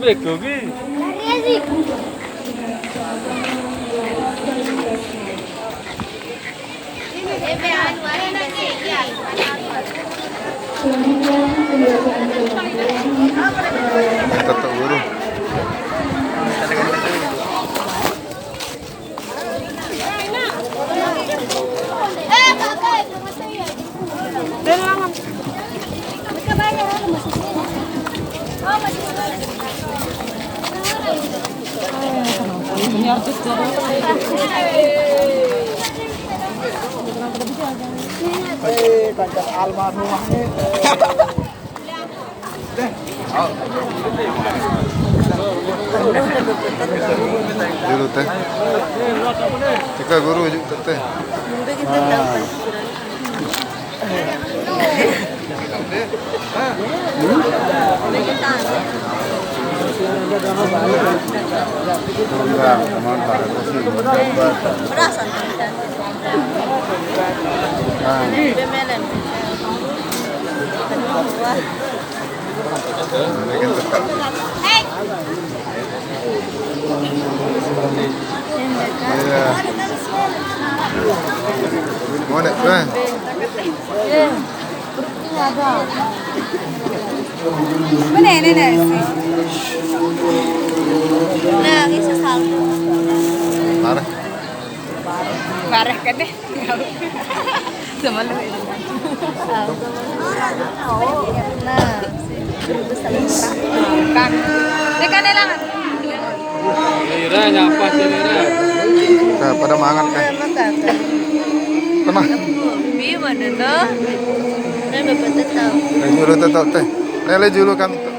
bego ki. Tetap guru. Dulu teh. Jika guru juga teh. Mau nak kan? Mana ini nasi? Nah, ini sesalju. Marah. Parah kan deh? Sama lu. Nah, itu saling kan. Ini kan elang. Ira nyapa sih Ira. Pada mangan kan? Pernah? Bi mana tuh? Nah, bapak tahu. Julu tetap teh. Lele julu kami tuh.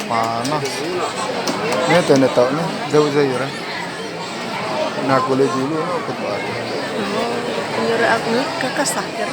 Panas. Ini tanda tahu nih jauh-jauh ya. Nah kulit dulu ketua. Nyuruh aku ke kesakir.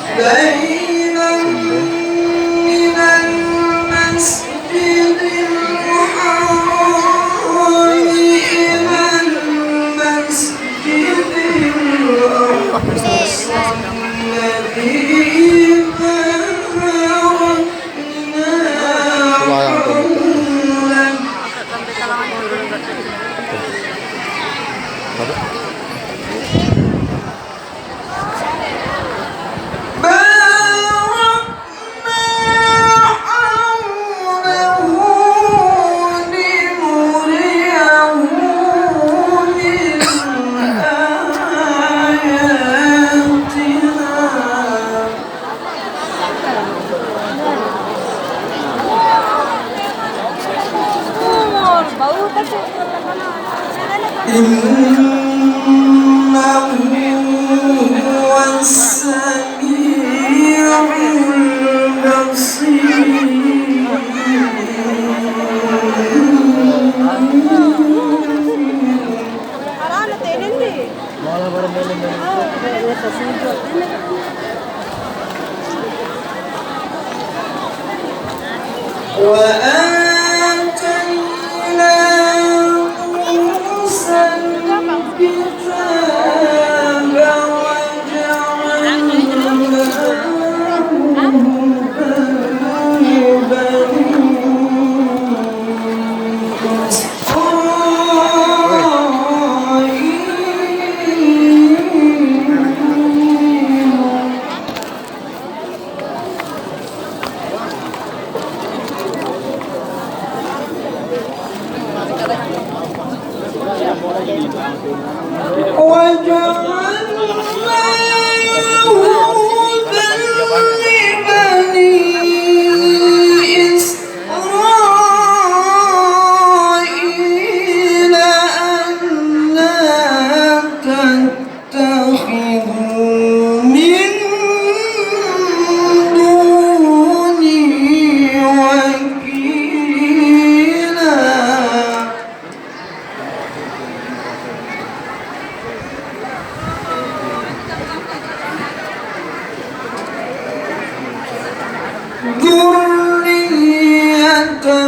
ذرية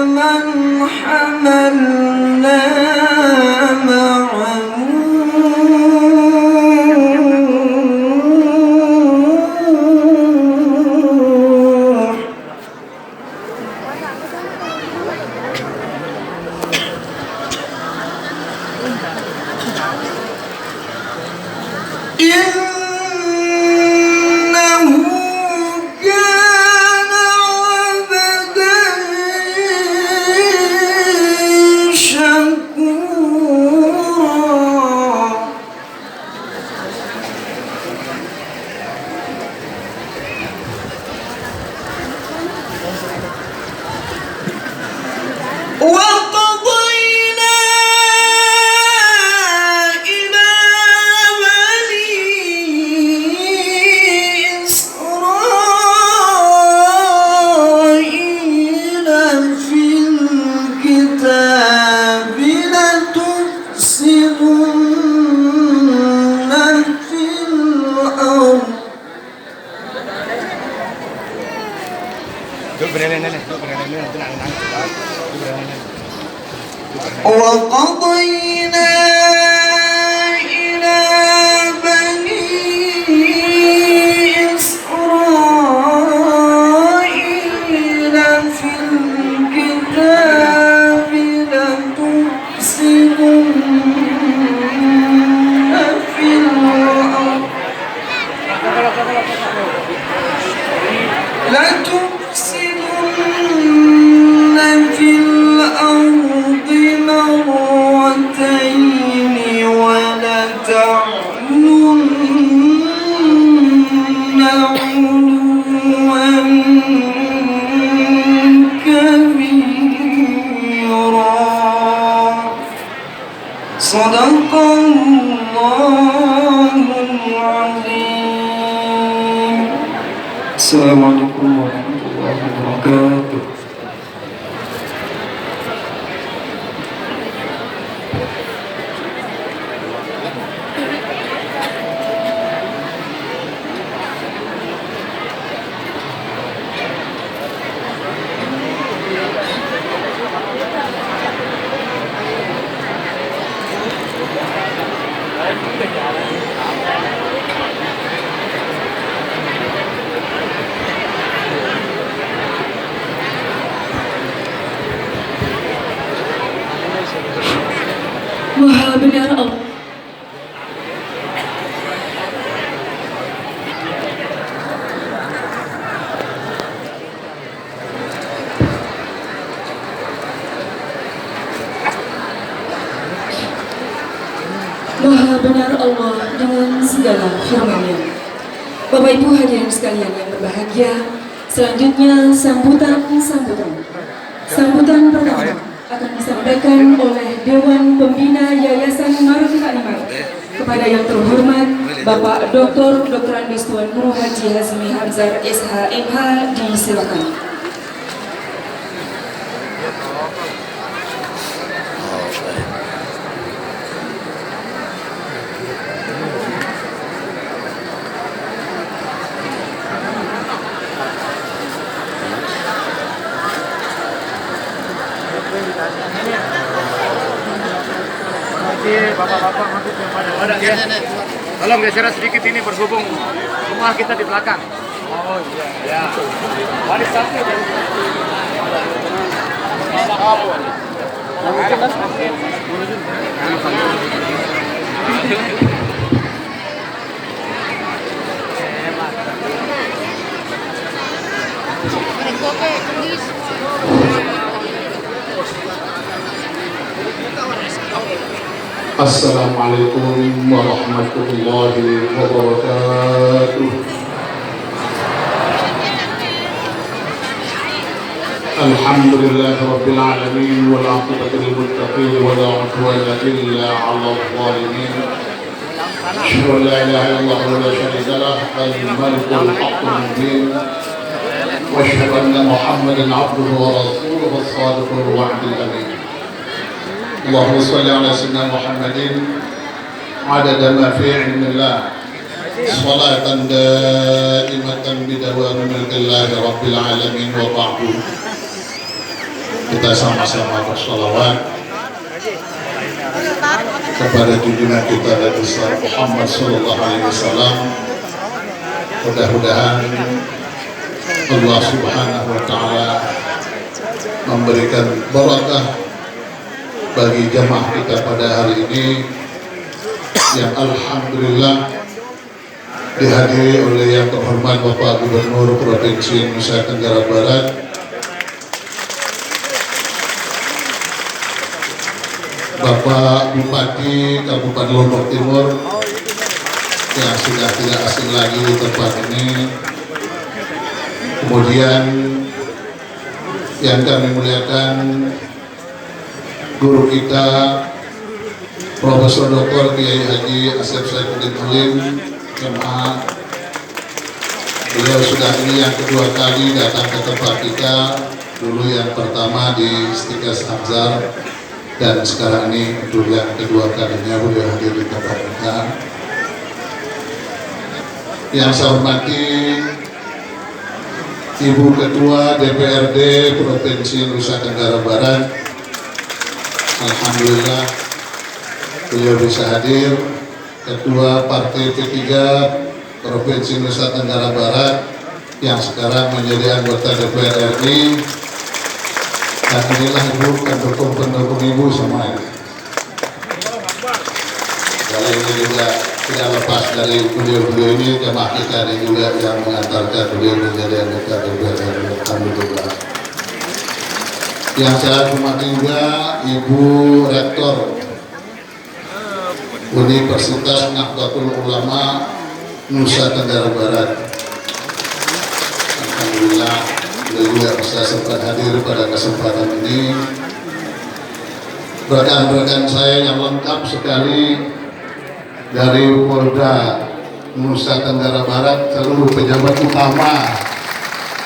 من حملنا مع نوح إنه كان عبدا شكورا وقضينا إلى بني إسرائيل في الكتاب لتفسدن في الأرض وقضينا إلى بني إسرائيل في الكتاب لتفسدن في الأرض لتفسدن في الأرض مرتين ولتعلن علوا كبيرا صدق الله العظيم. السلام عليكم ورحمة الله وبركاته. Maha benar Allah. Maha benar Allah dengan segala firman-Nya. Bapak Ibu hadirin sekalian yang berbahagia, selanjutnya sambutan pertama akan disampaikan oleh Dewan Pembina Yayasan Maruf Taklimat kepada yang terhormat Bapak Dr. Andes Tuan Nur Haji Hazmi Hamzar SHMH, disilakan. Bapak-bapak masuk yang pada wadah ya. Tolong geser sedikit ini berhubung rumah kita di belakang. Oh iya. Ya. Waris satu. Assalamualaikum warahmatullahi wabarakatuh. Alhamdulillah rabbil alamin wal aqibatu lil muttaqin wa la udwana illa 'alal zalimin. Asyhadu an la ilaha illallah wa la syarika lah al-malikul haqqul mubin. Wa asyhadu anna Muhammadan 'abduhu wa rasuluhu as-sadiqul wa'dul amin. Allahumma shalli ala sayyidina Muhammadin adada ma fi ilmillah salatan daimatan bidawami milkillahi rabbil alamin wa ba'du. Kita sama-sama bersalawat kepada junjungan kita Nabi Muhammad sallallahu alaihi wasallam. Mudah-mudahan Allah Subhanahu wa taala memberikan barakah bagi jamaah kita pada hari ini yang alhamdulillah dihadiri oleh yang terhormat Bapak Gubernur Provinsi Nusa Tenggara Barat, Bapak Bupati Kabupaten Lombok Timur yang sudah tidak asing lagi di tempat ini, kemudian yang kami muliakan guru kita Profesor Dr. Kiai Haji Asep Saifuddin Alim jemaah. Beliau sudah ini yang kedua kali datang ke tempat kita, dulu yang pertama di Istiqas Hamzar, dan sekarang ini untuk yang kedua kalinya beliau hadir di tempat kita. Yang saya hormati Ibu Ketua DPRD Provinsi Nusa Tenggara Barat, alhamdulillah beliau bisa hadir. Ketua Partai P3 Provinsi Nusa Tenggara Barat yang sekarang menjadi anggota DPR RI, dan inilah Ibu pendukung Ibu semuanya. Kali ini juga tidak lepas dari beliau-beliau ini, jemaah kita ini juga yang mengantarkan beliau menjadi anggota DPR RI. Alhamdulillah. Yang saya hormati juga Ibu Rektor Universitas Nahdlatul Ulama Nusa Tenggara Barat. Alhamdulillah beliau juga bisa sempat hadir pada kesempatan ini. Rekan-rekan saya yang lengkap sekali dari Polda Nusa Tenggara Barat, seluruh pejabat utama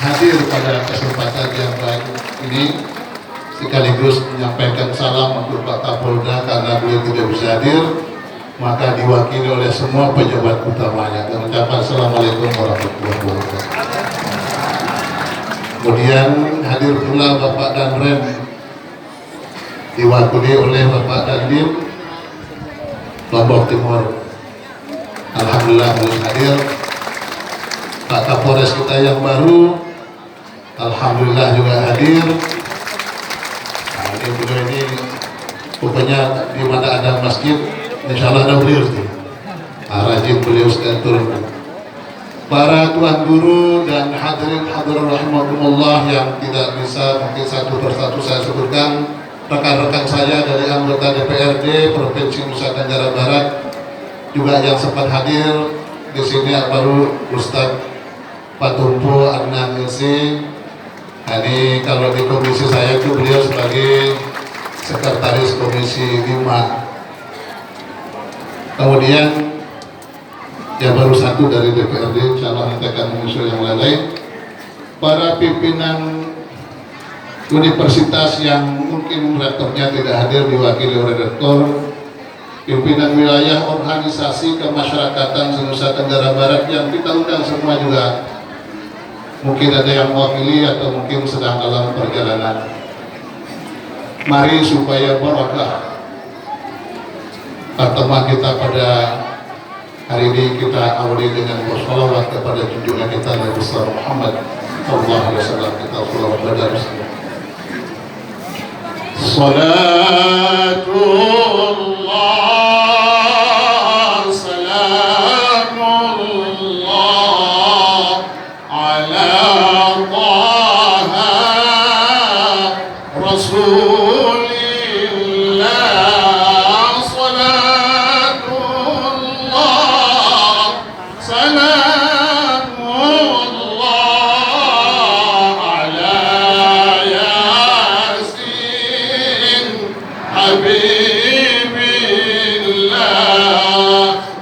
hadir pada kesempatan yang baik ini, sekaligus menyampaikan salam untuk Pak Kapolda karena beliau tidak bisa hadir, maka diwakili oleh semua pejabat utamanya. Dan ucapan Assalamualaikum warahmatullahi wabarakatuh. Kemudian hadir pula Bapak Danrem, diwakili oleh Bapak Dandim Lombok Timur. Alhamdulillah beliau hadir. Pak Kapolres kita yang baru, alhamdulillah juga hadir. Nah, ini beliau ini pokoknya di mana ada masjid, insya Allah ada beliau itu. Rajin beliau sekalian turun. Para tuan guru dan hadirin rahimakumullah yang tidak bisa mungkin satu persatu saya sebutkan, rekan-rekan saya dari anggota DPRD Provinsi Nusa Tenggara Barat juga yang sempat hadir di sini, baru Ustadz Patumpu Adnan Ilsi. Nah, ini kalau di komisi saya itu beliau sebagai sekretaris komisi 5. Kemudian ya baru satu dari DPRD, insya Allah nanti akan menyusul yang lain. Para pimpinan universitas yang mungkin rektornya tidak hadir diwakili oleh rektor, pimpinan wilayah organisasi kemasyarakatan Nusa Tenggara Barat yang kita undang semua juga, mungkin ada yang mewakili atau mungkin sedang dalam perjalanan. Mari supaya barakah pertemuan kita pada hari ini kita awali dengan bersalawat kepada junjungan kita Nabi besar Muhammad sallallahu alaihi wasallam. Kita salawat pada Rasul. Salatullah salamullah ala Taha Rasulillah. Salatullah salamullah ala Yasin Habibillah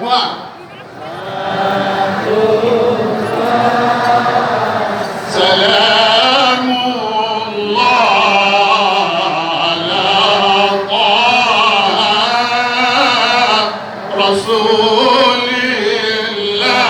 wa salamullah ala Taha Rasulillah.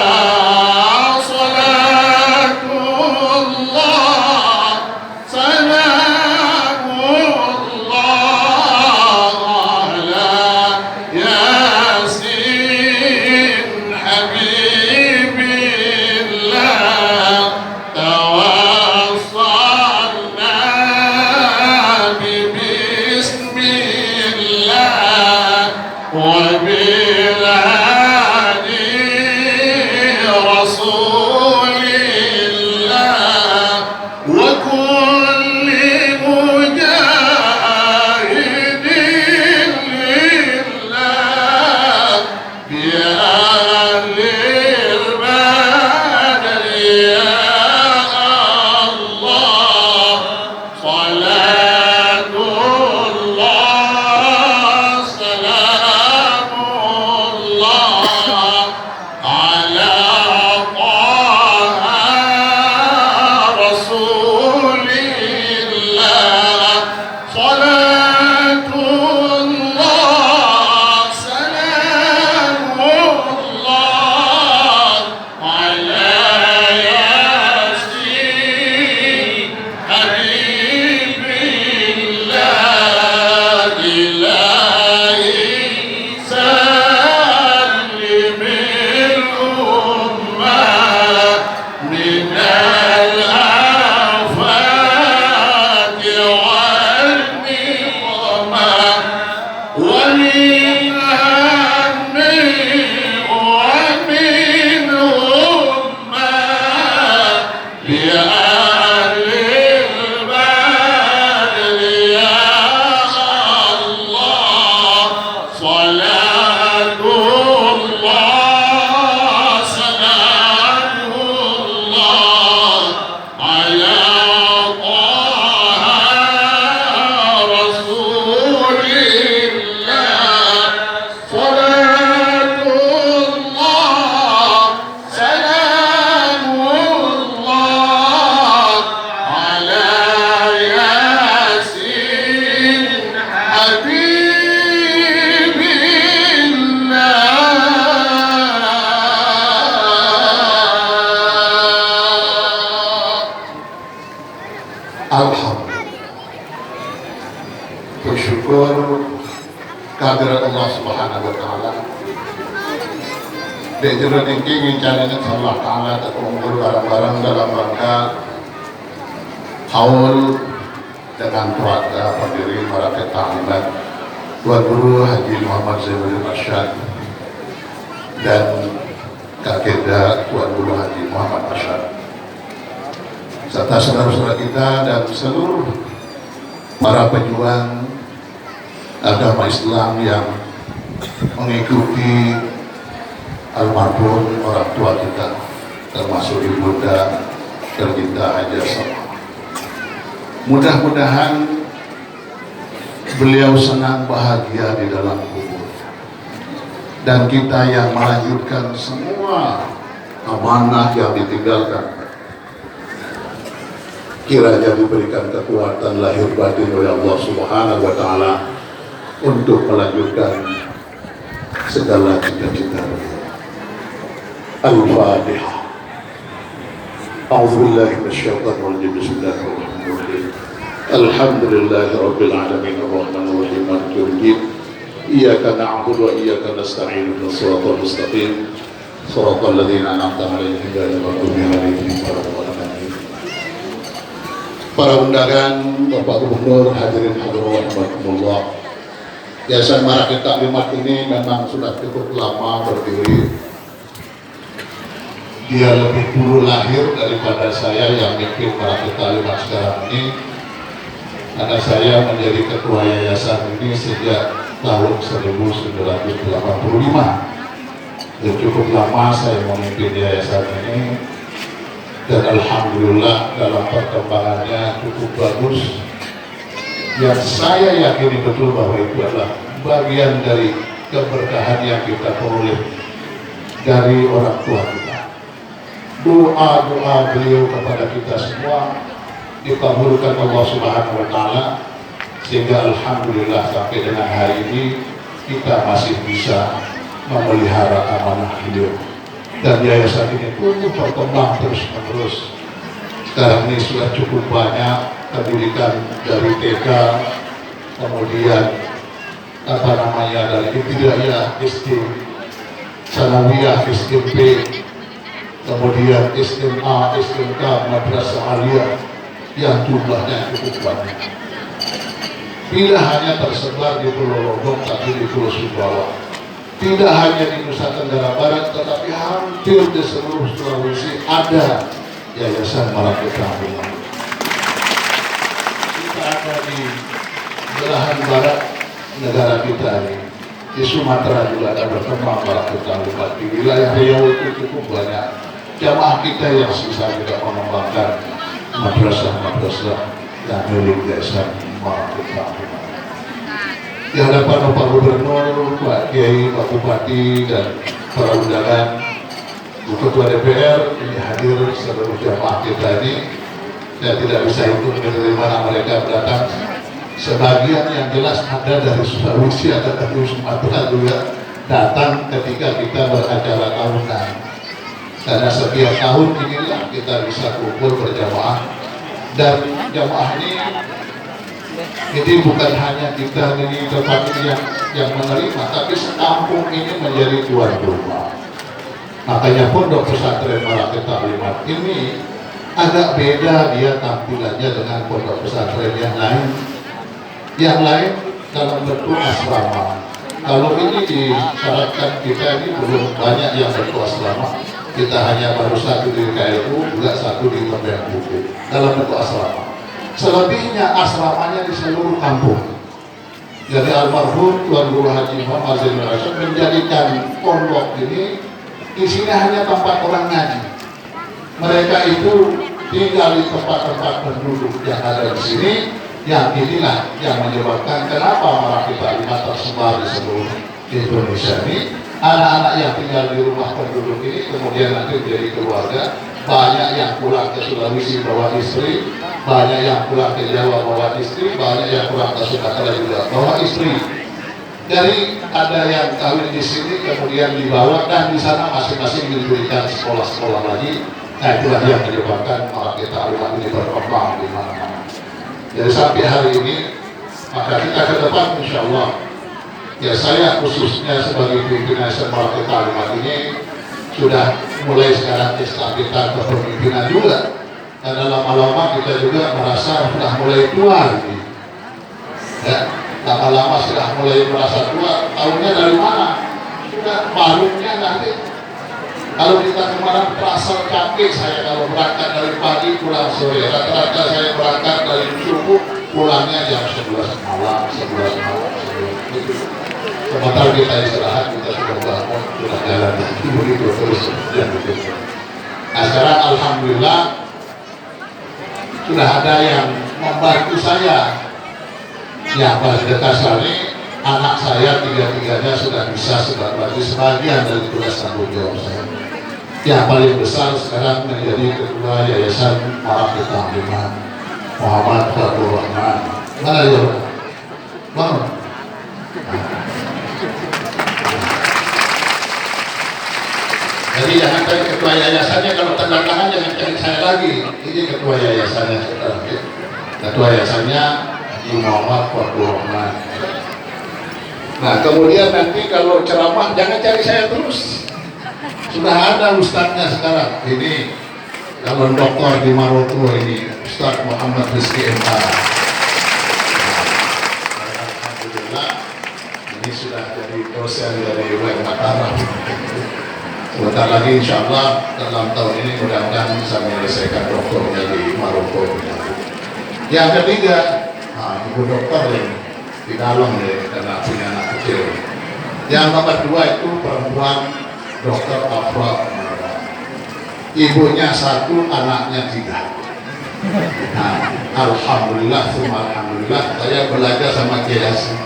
Alhamdulillah. Bersyukur kehadirat Allah Subhanahu wa taala. Dejeran ini ngincarin Allah taala terkumpul barang-barang dalam rangka haul dengan keluarga pendiri Marakat Ta'limat Tuan Guru Haji Muhammad Zainul Arsyad dan Kakeda Tuan Guru Haji Muhammad Arsyad serta saudara-saudara kita dan seluruh para pejuang agama Islam yang mengikuti almarhum orang tua kita, termasuk ibunda tercinta Haja Sama. Mudah-mudahan beliau senang bahagia di dalam kubur, dan kita yang melanjutkan semua amanah yang ditinggalkan kiranya diberikan kekuatan lahir batin oleh Allah Subhanahu wa taala untuk melanjutkan segala cita-cita. Al-Fatihah. A'udzubillahi minasyaitonir rajim. Bismillahirrahmanirrahim. Alhamdulillahi rabbil alamin arrahmanir rahim maliki yaumiddin. Iyyaka na'budu wa iyyaka nasta'in ihdinas siratal mustaqim. Shiratal ladzina an'amta 'alaihim ghairil maghdubi 'alaihim waladdallin. Para undangan, Bapak Gubernur, hadirin hadirat rahimakumullah. Yayasan Marakat Ta'limat ini memang sudah cukup lama berdiri. Dia lebih dulu lahir daripada saya yang mimpin Marakat Ta'limat sekarang ini, karena saya menjadi ketua yayasan ini sejak tahun 1985. Dan cukup lama saya memimpin yayasan ini, dan alhamdulillah dalam perkembangannya cukup bagus. Yang saya yakini betul bahwa itu adalah bagian dari keberkahan yang kita peroleh dari orang tua kita. Doa-doa beliau kepada kita semua dikabulkan Allah Subhanahu wa taala, sehingga alhamdulillah sampai dengan hari ini kita masih bisa memelihara amanah beliau, dan yayasan ini tumbuh berkembang terus menerus. Sekarang ini sudah cukup banyak pendidikan dari TK, kemudian dari ibtidaiyah, SD, sanawiyah, SMP, kemudian SMA, SMK, madrasah aliyah yang jumlahnya cukup banyak. Tidak hanya tersebar di Pulau Lombok, tapi di Pulau Sumbawa. Tidak hanya di Nusa Tenggara Barat, tetapi hampir di seluruh Sulawesi ada Yayasan Marakat Ta'limat. Kita ada di belahan barat negara kita ini. Di Sumatera juga ada berkembang Marakat Ta'limat. Di wilayah Riau itu cukup banyak jamaah kita yang sisa juga mengembangkan madrasah-madrasah yang milik Yayasan Marakat Ta'limat. Di hadapan Bapak Gubernur, Pak Kiai, Pak Bupati, dan para undangan, Bu Ketua DPR ini hadir seluruh jamaah kita ini. Saya tidak bisa hitung dari mana mereka datang. Sebagian yang jelas ada dari Sulawesi, ada dari Sumatera juga datang ketika kita beracara tahunan. Karena setiap tahun inilah kita bisa kumpul berjamaah, dan jamaah ini bukan hanya kita ini tempat ini yang menerima, tapi sekampung ini menjadi tuan rumah. Makanya Pondok Pesantren Marakat Ta'limat ini agak beda dia tampilannya dengan pondok pesantren yang lain. Yang lain dalam bentuk asrama. Kalau ini disyaratkan kita ini belum banyak yang bentuk asrama. Kita hanya baru satu di KLU, juga satu di Kementerian Hukum dalam bentuk asrama. Selebihnya asramanya di seluruh kampung. Jadi almarhum Tuan Guru Haji Muhammad Zainul Arsyad menjadikan pondok ini isinya hanya tempat orang ngaji. Mereka itu tinggal di tempat-tempat penduduk yang ada di sini. Yang inilah yang menyebabkan kenapa Marakat Ta'limat tersebar di seluruh Indonesia ini. Anak-anak yang tinggal di rumah penduduk ini kemudian nanti menjadi keluarga. Banyak yang pulang ke Sulawesi bawa istri, banyak yang pulang ke Jawa bawa istri, banyak yang pulang ke Sumatera juga bawa istri. Jadi ada yang kawin di sini kemudian dibawa, dan di sana masing-masing diberikan sekolah-sekolah lagi. Nah itulah yang menyebabkan Marakat Ta'limat ini berkembang di mana-mana. Jadi sampai hari ini, maka kita ke depan insya Allah, ya saya khususnya sebagai pimpinan Marakit Ta'limat ini sudah mulai sekarang kita kepemimpinan juga. Karena lama-lama kita juga merasa sudah mulai tua ini. Ya, lama-lama sudah mulai merasa tua. Tahunya dari mana? Sudah barunya nanti. Kalau kita kemarin terasa capek, saya kalau berangkat dari pagi pulang sore. Rata-rata saya berangkat dari subuh, pulangnya jam 11 malam, 11 malam. Sementara kita istirahat, kita sudah bangun, sudah jalan. Begitu terus. Nah sekarang alhamdulillah sudah ada yang membantu saya. Ya pada dasar ini anak saya tiga-tiganya sudah bisa sebagai sebagian dari tugas tanggung jawab saya. Yang paling besar sekarang menjadi ketua Yayasan Marakit Ta'limat Muhammad Fathur Rahman. Mana dia? Mana? Jadi jangan cari ketua yayasannya, kalau tanda tangan jangan cari saya lagi. Ini ketua yayasannya sekarang. Ketua yayasannya Muhammad Fathur Rahman. Nah kemudian nanti kalau ceramah jangan cari saya terus. Sudah ada ustadznya sekarang. Ini calon doktor di Maroko ini, Ustadz Muhammad Rizki MH. Alhamdulillah ini sudah jadi dosen dari UM Mataram. Sebentar lagi insya Allah dalam tahun ini mudah-mudahan bisa menyelesaikan doktornya di Maroko. Yang ketiga, ibu dokter ini di dalam nih karena punya anak kecil. Yang nomor 2 itu perempuan Dokter Afra. Ibunya 1, anaknya 3. Nah, alhamdulillah, alhamdulillah saya belajar sama Kiai Hasim.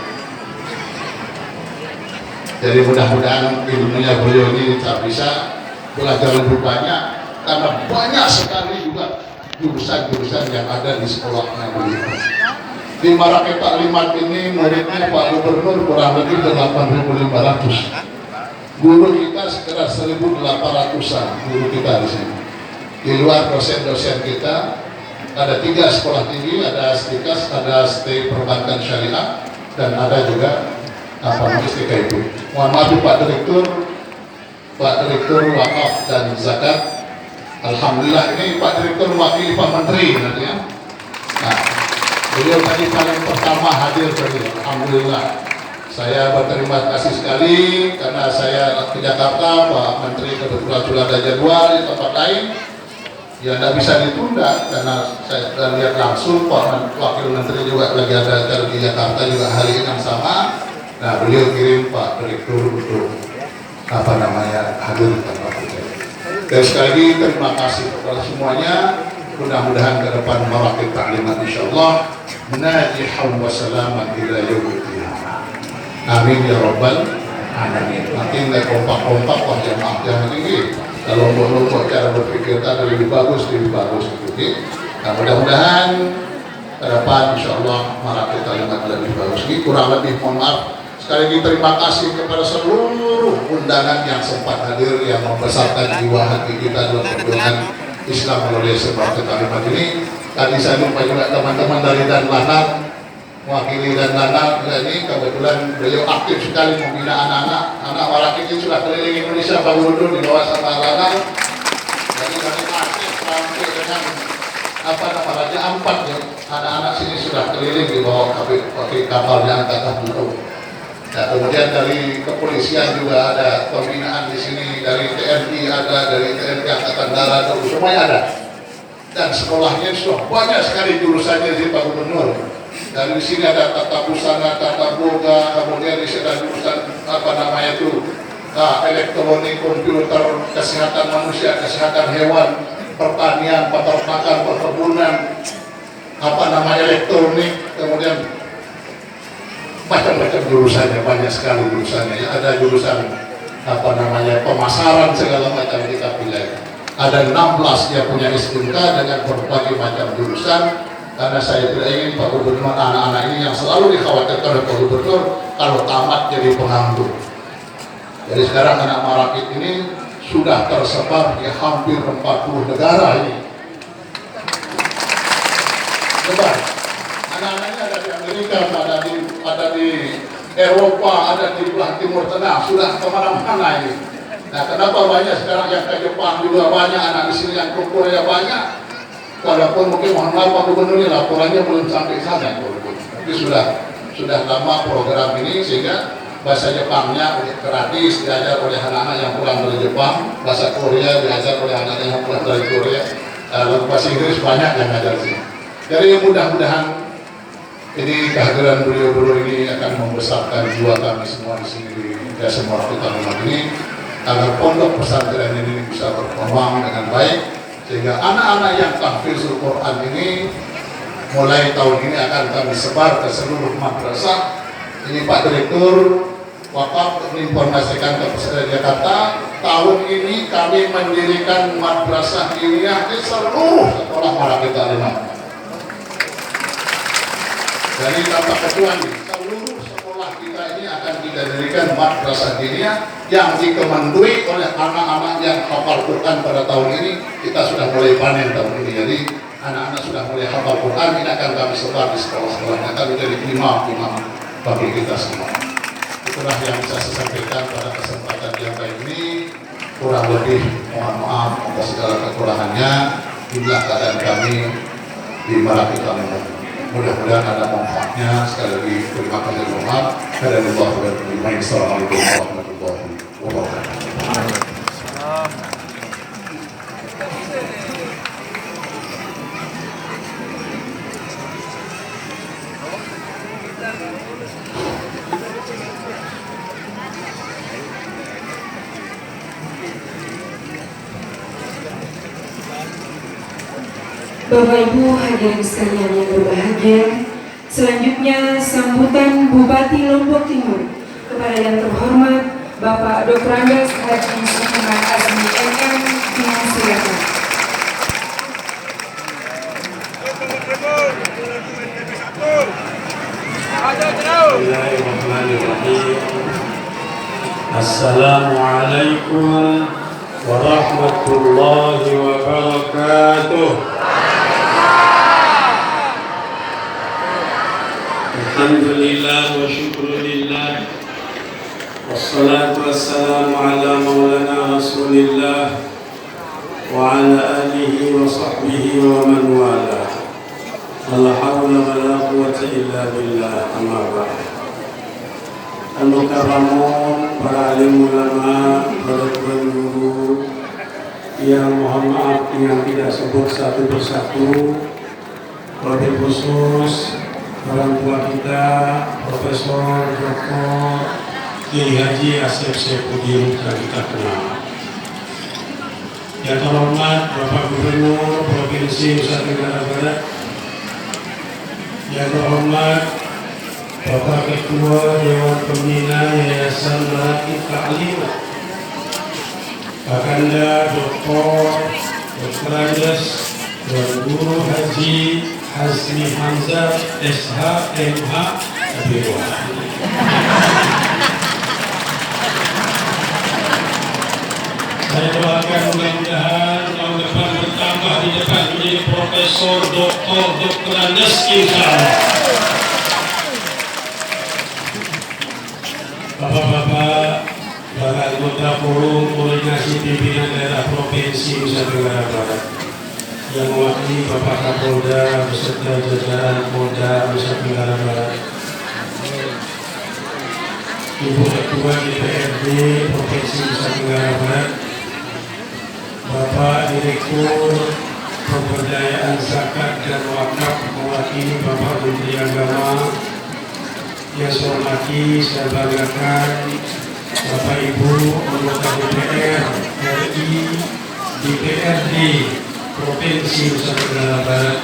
Jadi mudah-mudahan ilmunya beliau ini tak bisa belajar lebih banyak karena banyak sekali juga jurusan-jurusan yang ada di sekolahnya beliau. Di Marakit Ta'limat ini muridnya Pak Gubernur kurang lebih 8.500. Guru kita sekitar 1.800-an guru kita di sini. Di luar dosen-dosen kita ada 3 sekolah tinggi, ada STIKAS, ada ST Perbankan Syariah, dan ada juga STKIP. Mohon maaf Pak Direktur Wakaf dan Zakat. Alhamdulillah ini Pak Direktur mewakili Pak Menteri nanti ya. Nah, beliau tadi paling pertama hadir tadi. Alhamdulillah. Saya berterima kasih sekali karena saya ke Jakarta, Pak Menteri kebetulan sudah ada jadwal di tempat lain. Ya tidak bisa ditunda karena saya sudah lihat langsung Pak Wakil Menteri juga lagi ada acara di Jakarta juga hari ini yang sama. Nah beliau kirim Pak Direktur untuk hadir di tempat itu. Dan sekali lagi terima kasih kepada semuanya. Mudah-mudahan ke depan Marakit Ta'limat insyaallah najihan wa salaman ila yaumil qiyamah. Amin ya Rabbal alamin. Nanti nggak kompak-kompak wah jamaah jangan tinggi. Kalau mau cara berpikir kita lebih bagus gitu. Nah mudah-mudahan ke depan insyaallah Marakit Ta'limat lebih bagus. Ini kurang lebih mohon maaf. Sekali lagi terima kasih kepada seluruh undangan yang sempat hadir yang membesarkan jiwa hati kita dalam perjuangan Islam melalui Marakit Ta'limat ini. Tadi saya jumpa juga teman-teman dari Dan Lanang, mewakili Dan Lanang ini kebetulan beliau aktif sekali membina anak-anak. Anak Marakit ini sudah keliling Indonesia, Pak Gubernur di bawah sama Lanang. Jadi kami aktif sampai dengan Raja Ampat ya. Anak-anak sini sudah keliling di bawah kapalnya Angkatan Laut. Nah, kemudian dari kepolisian juga ada pembinaan di sini, dari TNI ada, dari TNI Angkatan Darat, semuanya ada. Dan sekolahnya sudah banyak sekali jurusannya di Pak Gubernur. Dan di sini ada tata busana, tata boga, kemudian di sini ada jurusan elektronik, komputer, kesehatan manusia, kesehatan hewan, pertanian, peternakan, perkebunan, elektronik, kemudian macam-macam jurusannya, banyak sekali jurusannya. Ada jurusan pemasaran segala macam kita pilih. Ada 16 yang punya SMK dengan berbagai macam jurusan. Karena saya tidak ingin Pak Gubernur anak-anak ini yang selalu dikhawatirkan oleh Pak Gubernur kalau tamat jadi penganggur. Jadi sekarang anak Marakit ini sudah tersebar di hampir 40 negara ini. Sebar. anak-anaknya ada di Amerika, ada di Eropa, ada di belah Timur Tengah, sudah kemana-mana ini. Nah, kenapa banyak sekarang yang ke Jepang juga banyak, anak di sini yang ke Korea banyak. Walaupun mungkin mohon maaf Pak Gubernur ini laporannya belum sampai sana, tapi sudah lama program ini sehingga bahasa Jepangnya gratis diajar oleh anak-anak yang pulang dari Jepang, bahasa Korea diajar oleh anak-anak yang pulang dari Korea, lalu bahasa Inggris banyak yang ngajar sini. Jadi mudah-mudahan ini kehadiran beliau-beliau ini akan membesarkan jiwa kami semua di sini di Desa Morakutanungan ini, agar pondok pesantren ini bisa berkembang dengan baik, sehingga anak-anak yang tahfizul Quran ini mulai tahun ini akan kami sebar ke seluruh madrasah. Ini Pak Direktur wakaf menginformasikan ke Presiden Jakarta, tahun ini kami mendirikan madrasah ilmiah di seluruh sekolah Morakutanungan. Jadi tanpa kecuali seluruh sekolah kita ini akan kita dirikan madrasah diniyah yang dikemandui oleh anak-anak yang hafal Quran pada tahun ini. Kita sudah mulai panen tahun ini, jadi anak-anak sudah mulai hafal Quran. Ini akan kami sebar di sekolah-sekolahnya, kami jadi imam bagi kita semua. Itulah yang bisa saya sampaikan pada kesempatan yang baik ini. Kurang lebih mohon maaf atas segala kekurangannya. Inilah keadaan kami di Morakutanungan. Mudah-mudahan ada manfaatnya. Sekali lagi terima kasih Muhammad. Assalamualaikum warahmatullahi wabarakatuh. Bapak Ibu hadirin sekalian yang berbahagia, selanjutnya sambutan Bupati Lombok Timur kepada yang terhormat Bapak Dr. Andes Haji Sukiman Azmi MM, silakan. Bismillahirrahmanirrahim. Assalamualaikum warahmatullahi wabarakatuh. Alhamdulillah wa syukurillah, wassalatu wassalamu ala maulana rasulillah wa ala alihi wa sahbihi wa man wala. La hawla wa la quwwata illa billah, amma ba'd. Al-mukarramun, para alim ulama, para guru yang mohon maaf yang tidak sebut satu persatu, wabil khusus orang tua kita, Profesor Dr. Kiai Haji Asep Saifuddin yang kita kenal. Yang terhormat Bapak Gubernur Provinsi Nusa Tenggara Barat, yang terhormat Bapak Ketua Dewan Pembina Yayasan Marakib Ta'limat, Kakanda Dr. Andes dan Guru Haji Hazmi Hamzah SHMH Abirwa. Saya doakan mudah-mudahan tahun depan bertambah di depan menjadi Profesor Dr. Andes insyaallah. Bapak-bapak, para anggota forum koordinasi pimpinan daerah Provinsi Nusa Tenggara Barat yang mewakili Bapak Kapolda beserta jajaran Polda Nusa Tenggara Barat, Ibu Ketua DPRD Provinsi Nusa Tenggara Barat, Bapak Direktur Pemberdayaan Zakat dan Wakaf mewakili Bapak Menteri Agama, yang saya hormati, saya banggakan Bapak Ibu anggota DPR RI, DPRD Provinsi Nusa Tenggara Barat,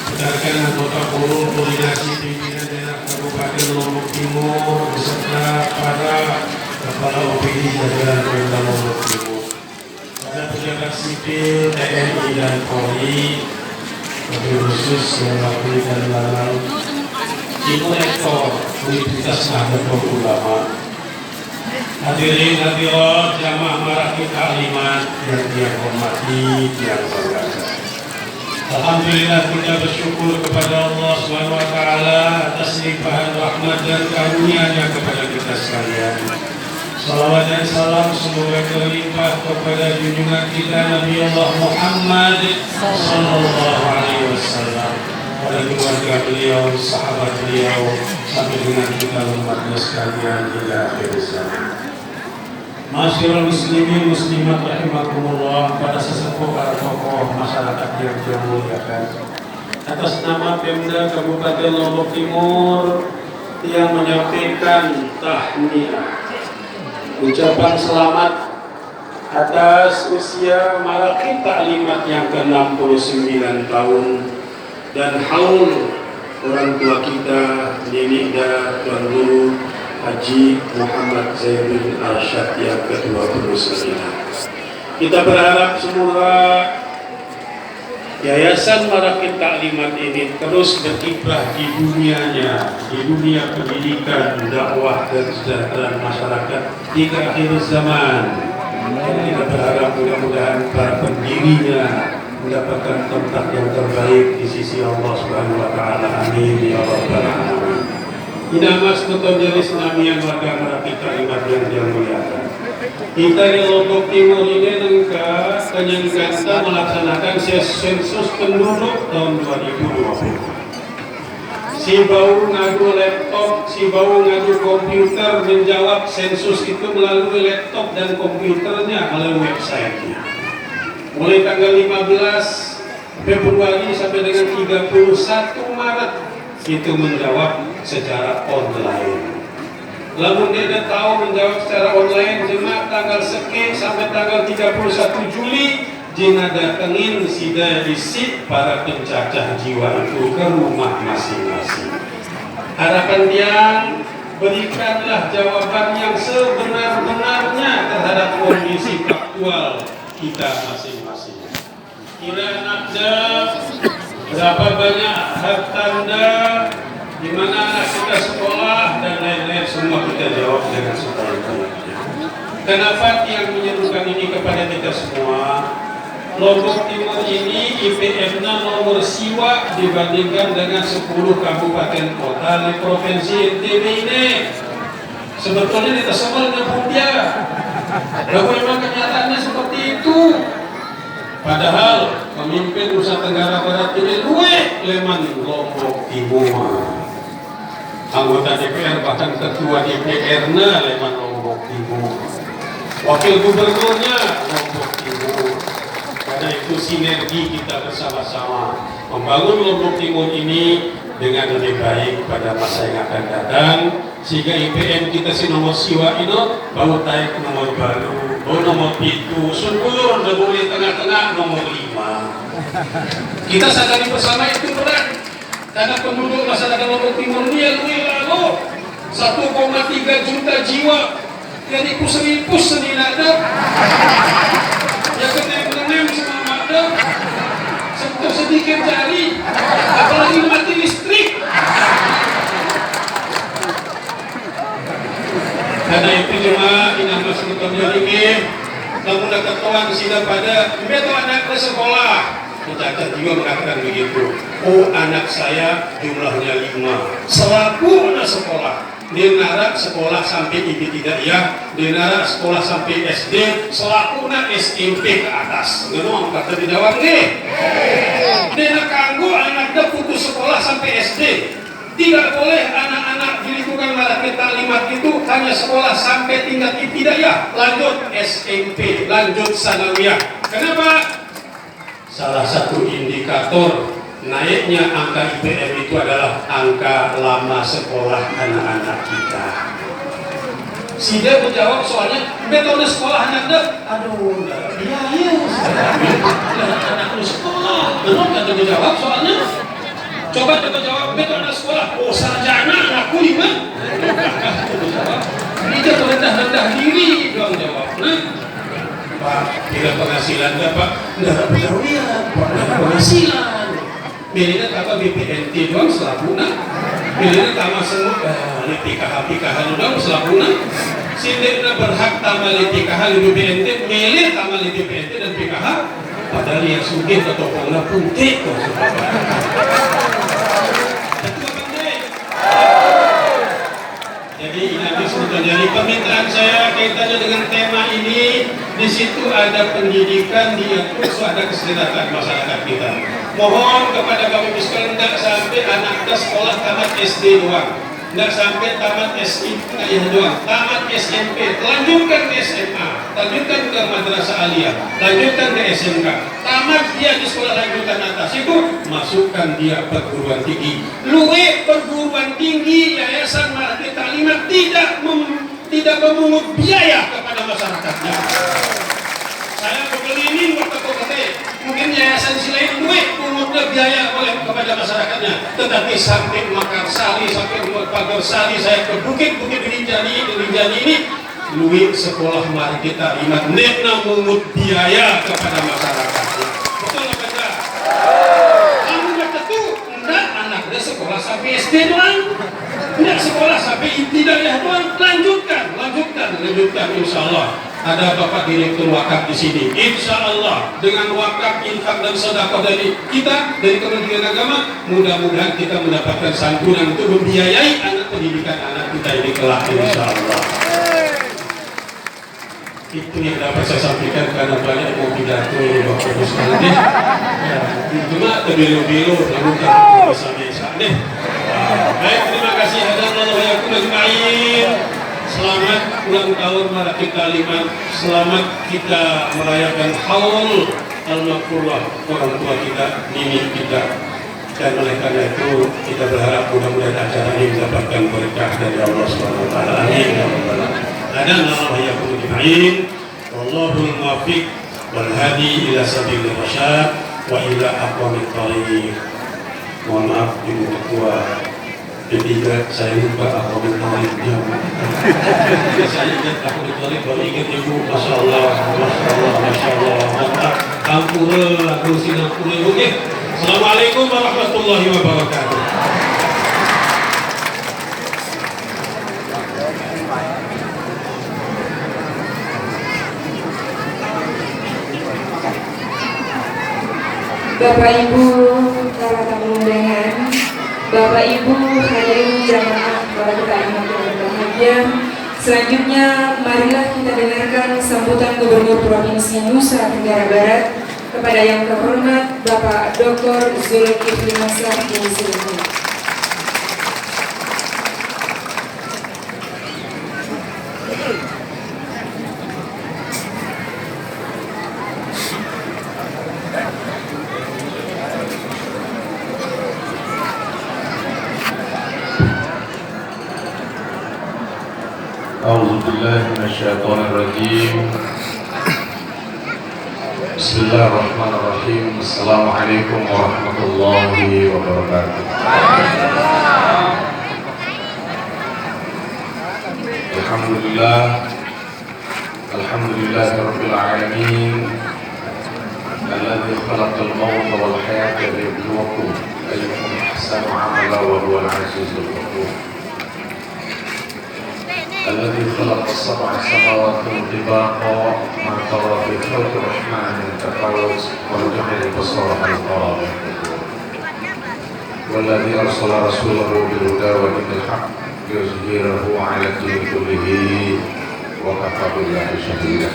sedangkan anggota forum koordinasi pimpinan daerah Kabupaten Lombok Timur beserta para kepala OPD jajaran Polda Lombok Timur, para pejabat sipil TNI dan Polri, wabil khusus yang wakil dan lalang Ibu Rektor Universitas Nahdlatul Ulama, hadirin hadirat jamaah Marakib Ta'limat yang dia hormati, yang banggakan. Alhamdulillah kita bersyukur kepada Allah SWT atas limpahan rahmat dan karunia-Nya kepada kita sekalian. Salawat dan salam semoga terlimpah kepada junjungan kita Nabi Allah Muhammad sallallahu alaihi wasallam, pada keluarga beliau, sahabat beliau, sampai dengan kita umatnya sekalian hingga akhir zaman. Masyaallah muslimin muslimat rahimakumullah, pada sesepuh para tokoh masyarakat yang saya muliakan, atas nama Pemda Kabupaten Lombok Timur yang menyampaikan tahniah, ucapan selamat atas usia Marakit Taklimat yang ke-69 tahun dan haul orang tua kita, Nenek Tuan Guru Haji Muhammad Zaidin Arsyad yang ke-29. Kita berharap semoga Yayasan Marakit Taklimat ini terus berkiprah di dunianya, di dunia pendidikan, dakwah dan kesejahteraan masyarakat hingga akhir zaman. Dan kita berharap mudah-mudahan para pendirinya mendapatkan tempat yang terbaik di sisi Allah Subhanahu wa taala. Amin ya rabbal alamin. Ina mas tutup dari senamian warga Marakit Taklimat yang dimuliakan. Kita di Lombok Timur ini nengka kenyangkanta melaksanakan sensus penduduk tahun 2020. Si bau ngadu laptop, si bau ngadu komputer, menjawab sensus itu melalui laptop dan komputernya melalui websitenya. Mulai tanggal 15 Februari sampai dengan 31 Maret itu menjawab secara online. Lalu dia tahu menjawab secara online cuma tanggal sekian sampai tanggal 31 Juli jika datengin sida disit para pencacah jiwa itu ke rumah masing-masing. Harapan dia berikanlah jawaban yang sebenar-benarnya terhadap kondisi aktual kita masing-masing. Kira ada berapa banyak harta Anda, di mana anak kita sekolah dan lain-lain, semua kita jawab dengan sebaik-baiknya. Kenapa yang menyerukan ini kepada kita semua? Lombok Timur ini IPM-nya nomor siwa dibandingkan dengan 10 kabupaten kota di provinsi NTB ini. Sebetulnya kita semua dengan dia. Bahwa memang kenyataannya seperti itu. Padahal pemimpin Nusa Tenggara Barat ini luwih leman Lombok Timur. Anggota DPR bahkan ketua DPR-nya leman Lombok Timur. Wakil gubernurnya Lombok Timur. Karena itu sinergi kita bersama-sama membangun Lombok Timur ini dengan lebih baik pada masa yang akan datang, sehingga IPM kita si nomor siwa ini baru taik nomor baru, baru nomor itu, syukur udah boleh tengah-tengah nomor 5. Kita sadari bersama itu berat, karena penduduk masyarakat Lombok Timur ini lebih lalu 1,3 juta jiwa, jadi pus-pus seni ada, yang ketem-ketem semua ada, sedikit jari, apalagi mati listrik. Karena itu cuma ini masuk ke ini, namun ketuan sidang pada betul anak ke sekolah. Pencacat juga mengatakan begitu. Oh, anak saya jumlahnya 5. Selaku anak sekolah. Dia narak sekolah sampai ibtidaiyah, dia narak sekolah sampai SD, selaku anak SMP ke atas. Ngomong kata dijawab nih. Dia nak kanggu anaknya putus sekolah sampai SD. Tidak boleh anak-anak di lingkungan Marakit Taklimat itu hanya sekolah sampai tingkat ibtidaiyah, lanjut SMP, lanjut sanawiyah. Kenapa? Salah satu indikator naiknya angka IPM itu adalah angka lama sekolah anak-anak kita. Si dia menjawab soalnya metode sekolah anaknya, aduh, biaya, anak lu sekolah, belum ada menjawab soalnya. Coba kita jawab metode sekolah, oh sarjana anakku 5. Dia rendah-rendah diri doang jawabnya. Pak, tidak penghasilan Pak, tidak penghasilan, penghasilan. Milihnya kata BPNT doang selapuna. Milihnya tamat semut, litikahan doang selapuna. Sindiknya berhak tamat litikahan di BPNT, milih tamat di BPNT dan PKH. padahal yang sugih atau pengguna putih kok. Jadi ini sebetulnya jadi permintaan saya kaitannya dengan tema ini. Di situ ada pendidikan, di kursus ada kesejahteraan masyarakat kita. Mohon kepada Bapak Ibu sekalian tidak sampai anak ke sekolah tamat SD doang, tidak sampai tamat SIP doang, tamat SMP, lanjutkan ke SMA, lanjutkan ke madrasah aliyah, lanjutkan ke SMK, tamat dia di sekolah lanjutan atas itu masukkan dia perguruan tinggi. Luwe perguruan tinggi Yayasan Mahathir Taklimat tidak memungut biaya kepada masyarakatnya. Saya berkeliling kota-kota, mungkin yayasan selain duit pungut biaya oleh kepada masyarakatnya, tetapi sampai Makarsari, sampai Pagersari, saya ke bukit-bukit Rinjani ini, duit sekolah Mahathir Taklimat tidak memungut biaya kepada masyarakatnya. Betul apa enggak? Kamu tentu enggak anaknya sekolah sampai SD doang, enggak sekolah sampai ibtidaiyah doang, lanjutkan insya Allah. Ada Bapak Direktur Wakaf di sini. Insya Allah dengan wakaf, infak dan sedekah dari kita, dari Kementerian Agama, mudah-mudahan kita mendapatkan santunan untuk membiayai anak pendidikan anak kita ini kelak. Insya Allah. Itu yang dapat saya sampaikan karena banyak mau pidato Bapak Ibu sekalian. Ya, cuma terbelo-belo, namun kan bisa deh. Baik, terima kasih. Hadanallahu ajma'in. Selamat ulang tahun Mahathir Taklimat. Selamat kita merayakan haul al-maghfirah orang tua kita, nenek kita. Dan oleh karena itu kita berharap mudah-mudahan acara ini mendapatkan berkah dari Allah Subhanahu wa taala. Amin ya rabbal alamin. Adana wa iyyakum ajma'in. Wallahul muwaffiq wal hadi ila sabilir rasyad wa ila aqwamit thariq. Mohon maaf Ibu Ketua ketiga, saya lupa aku bertarik jam. Saya ingat aku bertarik, baru ingat Ibu. Masya Allah, Masya Allah. Ampura, aku sinampura. Oke. Assalamualaikum warahmatullahi wabarakatuh. Bapak Ibu, para tamu undangan, Bapak Ibu hadirin jamaah Mahathir Taklimat yang berbahagia. Selanjutnya marilah kita dengarkan sambutan Gubernur Provinsi Nusa Tenggara Barat kepada yang terhormat Bapak Dr. Zulkifli Hasan Disilakan. أعوذ بالله من الشيطان الرجيم. بسم الله الرحمن الرحيم. السلام عليكم ورحمة الله وبركاته. الحمد لله رب العالمين الذي خلق الموت والحياة ليبلوكم أيكم أحسن عملا وهو العزيز الغفور. الذي خلق السبع سماوات طباقا ما ترى في خلق الرحمن من تفاوت وارجع البصر هل ترى من فطور. والذي أرسل رسوله بالهدى ودين الحق ليظهره على الدين كله وكفى بالله شهيدا.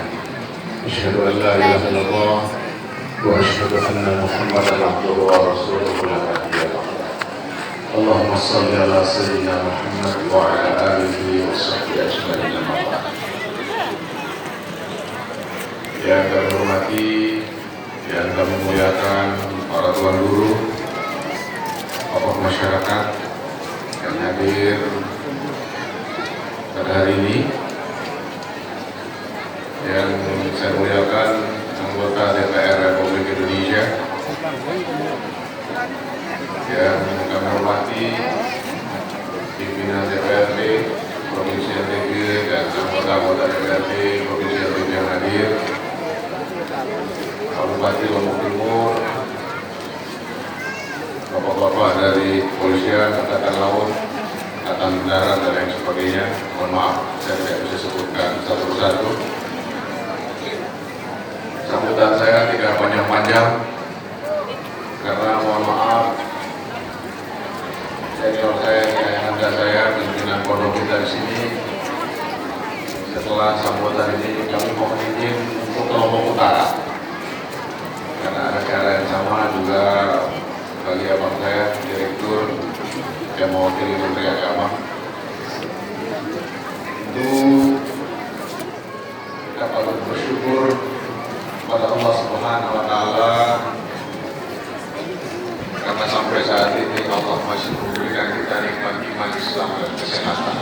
أشهد أن لا إله إلا الله وأشهد أن محمدا عبده ورسوله لا نبي بعده. اللهم صل على سيدنا محمد وعلى آله وصحبه أجمعين. Yang kami hormati, yang kami muliakan para tuan guru, tokoh masyarakat yang hadir pada hari ini, yang saya muliakan anggota DPR Republik Indonesia, yang kami hormati pimpinan DPRD Provinsi NTB dan anggota-anggota DPRD Provinsi NTB yang hadir, Bupati Lombok Timur, bapak-bapak dari Kepolisian, Angkatan Laut, Angkatan Darat dan lain sebagainya. Mohon maaf, saya tidak bisa sebutkan satu persatu. Sama sambutan saya tidak panjang-panjang karena mohon maaf senior saya, ayahanda saya, pimpinan pondok kita di sini. Setelah sambutan ini kami mohon izin untuk ke Lombok Utara karena ada acara yang sama juga bagi abang saya, direktur yang mewakili Menteri Agama. Itu kita patut bersyukur pada Allah Subhanahu wa Ta'ala karena sampai saat ini Allah masih memberikan kita nikmat iman Islam dan kesehatan.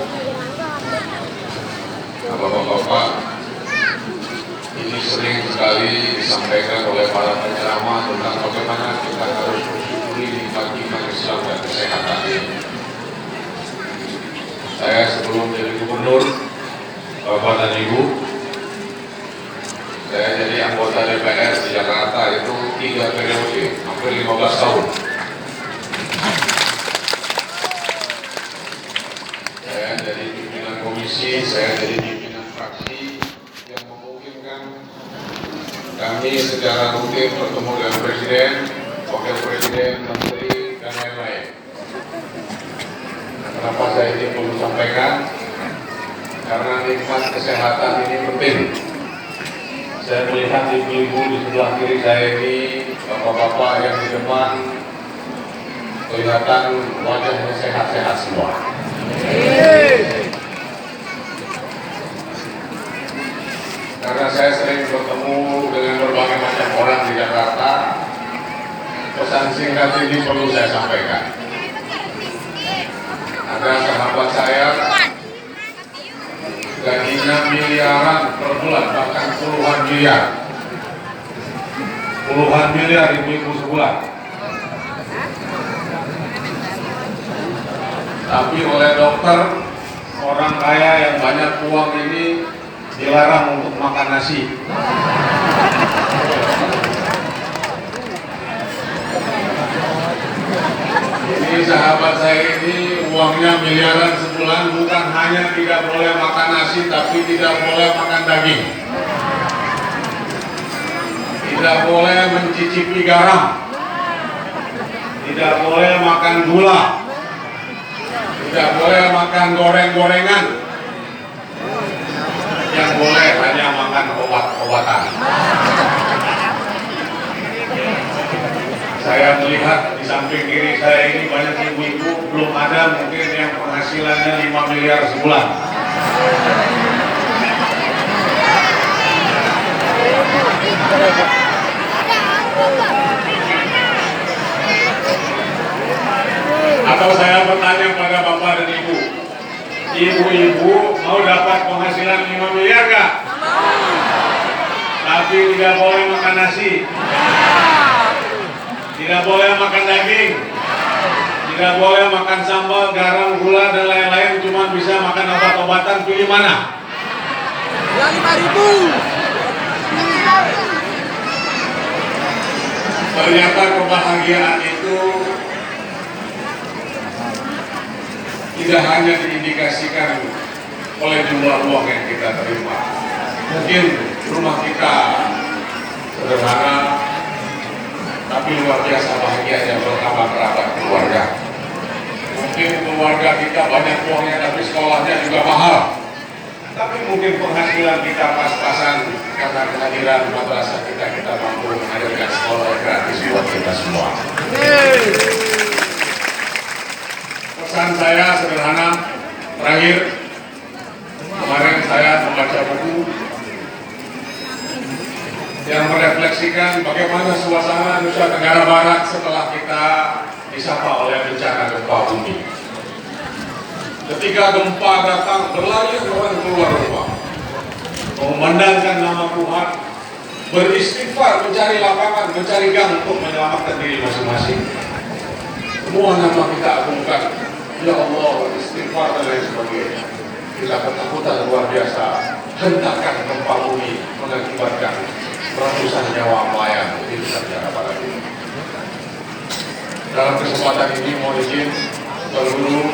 Bapak-bapak, ini sering sekali disampaikan oleh para penceramah tentang bagaimana kita harus bersyukuri nikmat iman Islam dan kesehatan ini. Saya sebelum jadi gubernur, Bapak dan Ibu, saya jadi anggota DPR di Jakarta itu 3 periode, hampir 15 tahun. Saya jadi pimpinan komisi, saya jadi pimpinan fraksi yang memungkinkan kami secara rutin bertemu dengan Presiden, Wakil Presiden, Menteri, dan lain-lain. Kenapa saya ini perlu sampaikan? Karena nikmat kesehatan ini penting. Saya melihat ibu-ibu di sebelah kiri saya ini, bapak-bapak yang di depan, kelihatan wajahnya sehat-sehat semua. Karena saya sering bertemu dengan berbagai macam orang di Jakarta, pesan singkat ini perlu saya sampaikan. Ada sahabat saya gajinya miliaran per bulan, bahkan puluhan miliar ibu-ibu sebulan. Tapi oleh dokter, orang kaya yang banyak uang ini dilarang untuk makan nasi. Ini sahabat saya ini uangnya miliaran sebulan, bukan hanya tidak boleh makan nasi, tapi tidak boleh makan daging, tidak boleh mencicipi garam, tidak boleh makan gula, tidak boleh makan goreng-gorengan, yang boleh hanya makan obat-obatan. Saya melihat di samping kiri saya ini banyak ibu-ibu, belum ada mungkin yang penghasilannya 5 miliar sebulan. Atau saya bertanya pada bapak dan ibu, ibu-ibu mau dapat penghasilan 5 miliar gak? Tapi tidak boleh makan nasi, tidak boleh makan daging, tidak boleh makan sambal, garam, gula, dan lain-lain, cuma bisa makan obat-obatan. Pilih mana? 5.000. Ternyata kebahagiaan itu tidak hanya diindikasikan oleh jumlah uang yang kita terima. Mungkin rumah kita sederhana, tapi luar biasa bahagianya bersama kerabat keluarga. Mungkin keluarga kita banyak uangnya, tapi sekolahnya juga mahal. Tapi mungkin penghasilan kita pas-pasan karena kehadiran madrasah kita mampu menghadirkan sekolah gratis buat kita semua. Pesan saya sederhana, terakhir, kemarin saya membaca buku yang merefleksikan bagaimana suasana Nusa Tenggara Barat setelah kita disapa oleh bencana gempa bumi. Ketika gempa datang, berlari orang keluar rumah, memandangkan nama Tuhan, beristighfar, mencari lapangan, mencari gang untuk menyelamatkan diri masing-masing. Semua nama kita agungkan, ya Allah, istighfar dan lain sebagainya. Kita ketakutan luar biasa, hentakan gempa bumi mengakibatkan ratusan nyawa melayang di Nusa Tenggara Barat ini. Dalam kesempatan ini mohon izin seluruh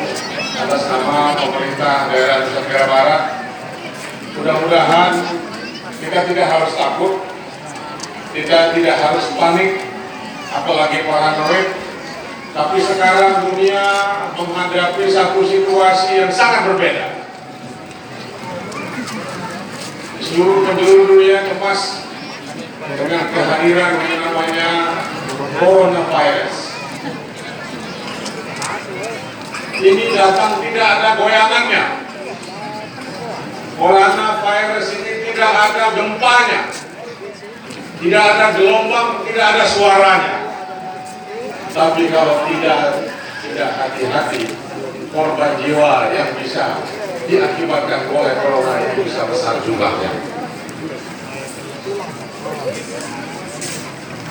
atas nama pemerintah daerah Nusa Tenggara Barat, mudah-mudahan kita tidak harus takut Kita tidak harus panik, apalagi paranoid. Tapi sekarang dunia menghadapi satu situasi yang sangat berbeda. Seluruh penjuru dunia cemas dengan kehadiran yang namanya coronavirus. Ini datang tidak ada goyangannya. Coronavirus ini tidak ada gempanya, tidak ada gelombang, tidak ada suaranya. Tapi kalau tidak hati-hati, korban jiwa yang bisa diakibatkan oleh corona itu bisa besar jumlahnya.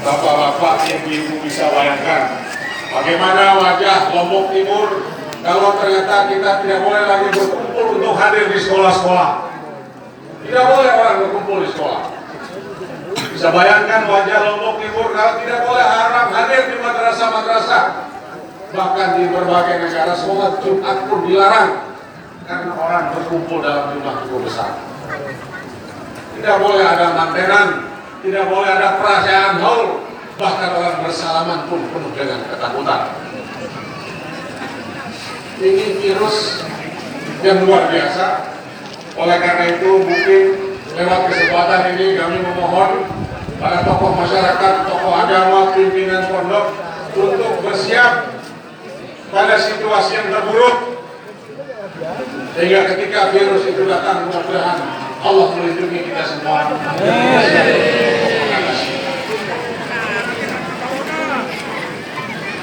Bapak-bapak, ibu-ibu bisa bayangkan bagaimana wajah Lombok Timur kalau ternyata kita tidak boleh lagi berkumpul untuk hadir di sekolah-sekolah. Tidak boleh orang berkumpul di sekolah. Bisa bayangkan wajah Lombok Timur kalau tidak boleh hadir di madrasah-madrasah. Bahkan di berbagai negara sholat Jumat pun dilarang karena orang berkumpul dalam jumlah cukup besar. Tidak boleh ada mantenan, tidak boleh ada perayaan haul, bahkan orang bersalaman pun penuh dengan ketakutan. Ini virus yang luar biasa. Oleh karena itu mungkin lewat kesempatan ini kami memohon para tokoh masyarakat, tokoh agama, pimpinan pondok untuk bersiap pada situasi yang terburuk, sehingga ketika virus itu datang mudah-mudahan Allah melindungi kita semua.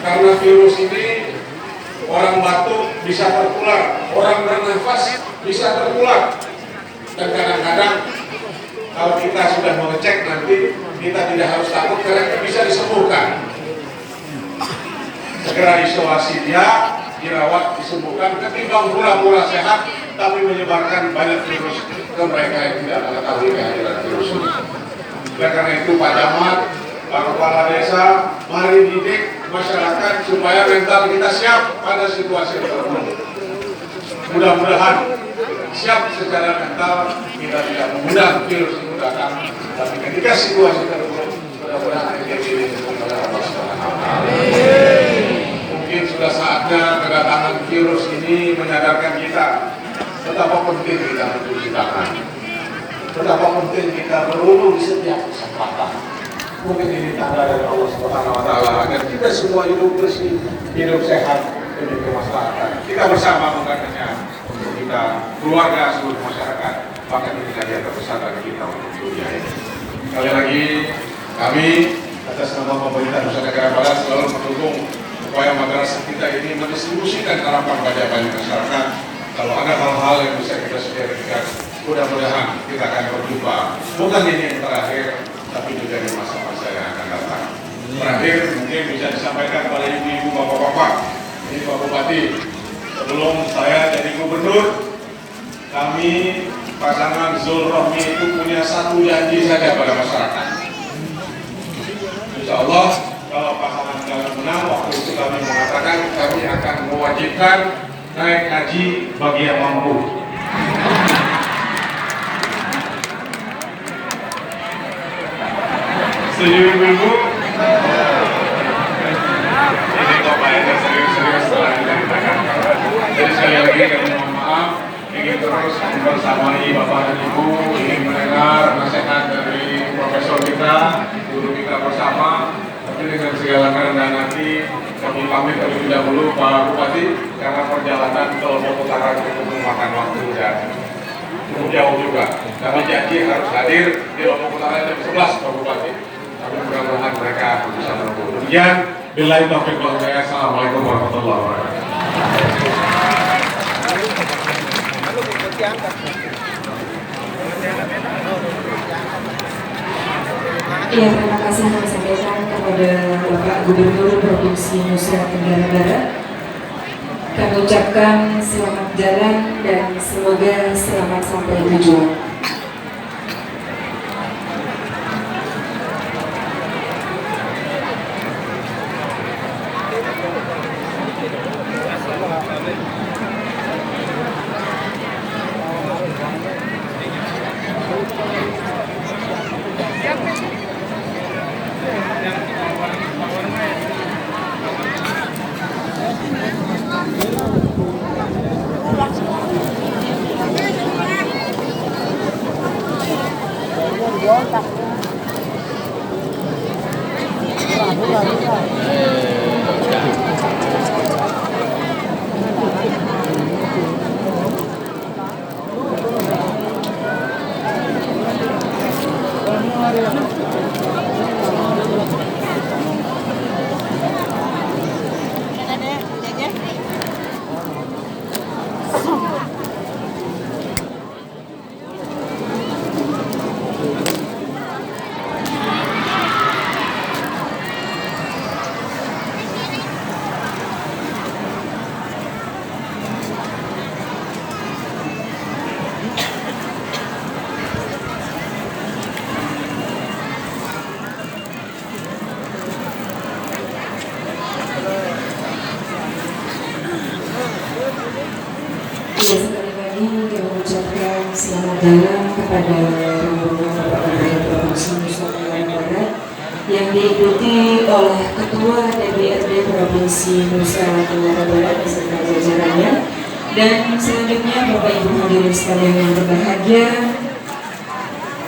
Karena virus ini orang batuk bisa tertular, orang bernafas bisa tertular, dan kadang-kadang kalau kita sudah mengecek nanti kita tidak harus takut karena bisa disembuhkan. Segera isolasi dia, dirawat, disembuhkan, ketimbang pura-pura sehat tapi menyebarkan banyak virus ke mereka yang tidak mengetahui kehadiran virus ini. Oleh karena itu Pak Camat, Pak Kepala Desa, mari didik masyarakat supaya mental kita siap pada situasi tertentu. Mudah-mudahan siap secara mental, kita tidak mengundang virus itu datang, tapi ketika situasi terburuk, mudah-mudahan kita dilindungi oleh Allah Subhanahu wa Ta'ala. Mungkin sudah saatnya kedatangan virus ini menyadarkan kita betapa penting kita mencuci tangan, betapa penting kita berwudu di setiap kesempatan. Mungkin ini tanda dari Allah Subhanahu wa Ta'ala agar kita semua hidup bersih, hidup sehat demi kemaslahatan kita bersama, bukannya untuk kita, keluarga, seluruh masyarakat. Bahkan ini hadiah terbesar dari kita untuk dunia ini. Sekali lagi kami atas nama pemerintah Nusa Tenggara Barat selalu mendukung upaya madrasah kita ini mendistribusikan harapan pada banyak masyarakat. Kalau ada hal-hal yang bisa kita sediakan, mudah-mudahan kita akan berjumpa. Bukan ini yang terakhir, tapi juga di masa-masa yang akan datang. Terakhir mungkin bisa disampaikan kepada ibu-ibu, bapak-bapak, ini Pak Bupati, sebelum saya jadi gubernur, kami pasangan Zul Rohmi itu punya satu janji saja pada masyarakat. Insya Allah kalau pasangan kalian menang, waktu itu kami mengatakan kami akan mewajibkan naik haji bagi yang mampu. Setuju ibu-ibu? Ini kok Pak Eda serius-serius setelah ditanyakan. Jadi sekali lagi kami mohon maaf, ingin terus membersamai Bapak dan Ibu, ingin mendengar nasihat dari profesor kita, guru kita bersama. Tapi dengan segala kerendahan hati, kami pamit terlebih dahulu Pak Bupati, karena perjalanan ke Lombok Utara cukup memakan waktu dan cukup jauh juga. Kami janji harus hadir di Lombok Utara jam 11 Pak Bupati. Tapi mudah-mudahan mereka bisa menunggu. Demikian, billahi taufiq wal hidayah. Assalamualaikum warahmatullahi wabarakatuh. Ya, terima kasih kami sampaikan kepada Bapak Gubernur Provinsi Nusa Tenggara Barat. Kami ucapkan selamat jalan dan semoga selamat sampai tujuan. jalan kepada rombongan Bapak Gubernur Provinsi Nusa Tenggara Barat yang diikuti oleh Ketua DPRD Provinsi Nusa Tenggara Barat beserta jajarannya, dan selanjutnya Bapak Ibu hadirin sekalian yang berbahagia,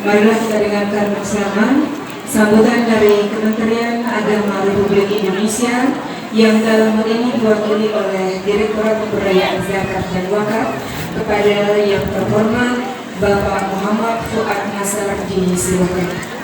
marilah kita dengarkan bersama sambutan dari Kementerian Agama Republik Indonesia yang dalam hal ini diwakili oleh Direktorat Pemberdayaan Zakat dan Wakaf kepada yang terhormat Bapak Muhammad Fuad Nasar. Disilakan.